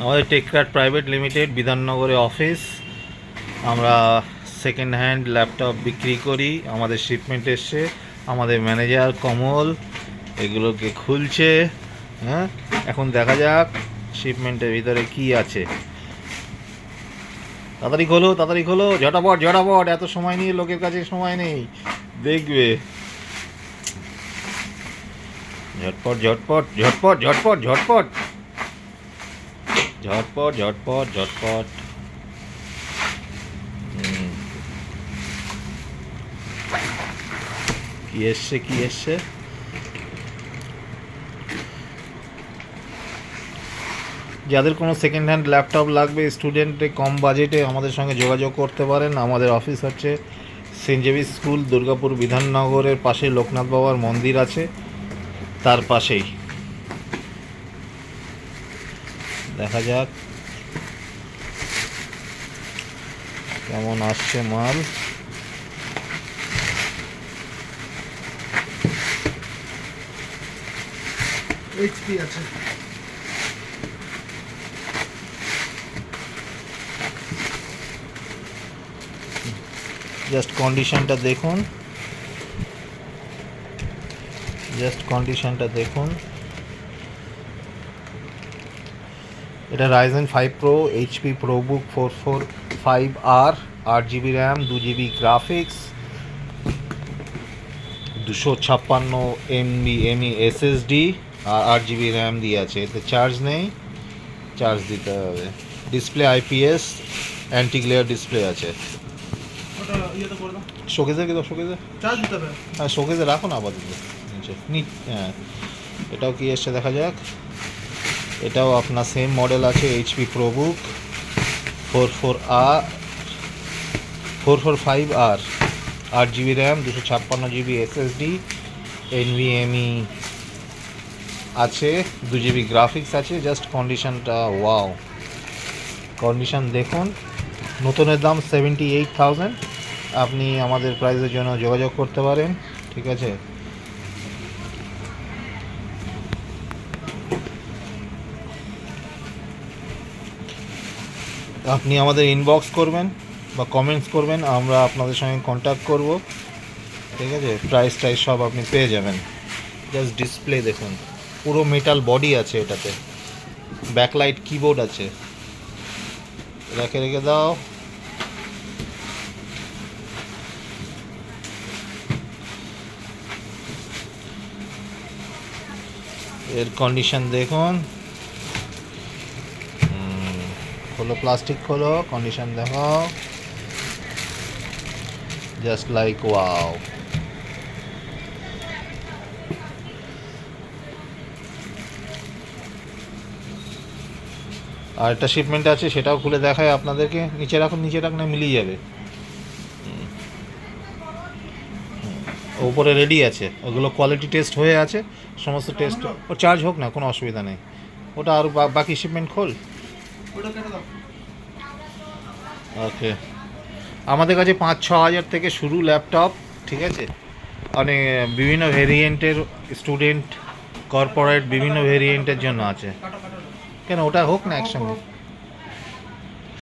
আমাদের টেকক্রাফট private limited বিধাননগরে office. আমরা second hand laptop বিক্রি করি। আমাদের শিপমেন্ট এসছে, আমাদের ম্যানেজার কমল এগুলোকে খুলছে। হ্যাঁ, এখন দেখা যাক শিপমেন্টের ভিতরে কি আছে। তাড়াতাড়ি খোলো, তাড়াতাড়ি খোলো, ঝটাপট ঝটাপট, এত সময় নিয়ে লোকের কাছে সময় নেই, দেখবে। ঝটপট ঝটপট ঝটপট ঝটপট ঝটপট ঝটপট ঝটপট ঝটপট। কি এসছে, কি এসছে? যাদের কোনো সেকেন্ড হ্যান্ড ল্যাপটপ লাগবে, স্টুডেন্টে কম বাজেটে আমাদের সঙ্গে যোগাযোগ করতে পারেন। আমাদের অফিস হচ্ছে সেন্ট জেভিয়ার্স স্কুল, দুর্গাপুর বিধাননগরের পাশে লোকনাথ বাবার মন্দির আছে, তার পাশেই। দেখা যাক কেমন আসছে মাল। এইচপি আছে। জাস্ট কন্ডিশনটা দেখুন, জাস্ট কন্ডিশনটা দেখুন। এটা Ryzen 5 Pro HP ProBook 445R, 8GB RAM, 2GB graphics, 256 MB SSD আর 8GB র্যাম দিয়ে আছে। এতে চার্জ নেই, চার্জ দিতে হবে। Display IPS anti glare display আছে। ওটা ইয়েতে করে দাও, শোকেজে কি দাও, শোকেজে? চার্জ দিতে হবে। হ্যাঁ, শোকেজে রাখো না আপাতত নিচে। হ্যাঁ, এটাও কি এসছে দেখা যাক। এটাও আপনার সেম মডেল আছে, HP ProBook 445R, 8GB RAM, 256GB SSD, NVMe আছে, 2GB গ্রাফিক্স আছে। জাস্ট কন্ডিশনটা ওয়াও, কন্ডিশন দেখুন। নতুনের দাম 78,000। আপনি আমাদের প্রাইসের জন্য যোগাযোগ করতে পারেন, ঠিক আছে? আপনি আমাদের ইনবক্স করবেন বা কমেন্টস করবেন, আমরা আপনাদের সঙ্গে কন্ট্যাক্ট করব, ঠিক আছে? প্রাইস টাইস সব আপনি পেয়ে যাবেন। জাস্ট ডিসপ্লে দেখুন, পুরো মেটাল বডি আছে এটাতে, ব্যাকলাইট কিবোর্ড আছে। রেখে রেখে দাও। এর কন্ডিশন দেখুন। খোলো, প্লাস্টিক খোলো, কন্ডিশন দেখো। Just like wow. আর একটা শিপমেন্ট আছে, সেটাও খুলে দেখায় আপনাদেরকে। নিচে রাখুন, নিচে রাখ, না মিলিয়ে যাবে। ওপরে রেডি আছে, ওগুলো কোয়ালিটি টেস্ট হয়ে আছে, সমস্ত টেস্ট। ও চার্জ হোক না, কোনো অসুবিধা নেই। ওটা আর বাকি শিপমেন্ট খোল। ওটা কেটে দাও। ওকে, আমাদের কাছে 5-6 হাজার থেকে শুরু ল্যাপটপ, ঠিক আছে? অনেক বিভিন্ন ভেরিয়েন্টের, স্টুডেন্ট, কর্পোরেট, বিভিন্ন ভেরিয়েন্টের জন্য আছে। কেন, ওটা হোক না একসঙ্গে।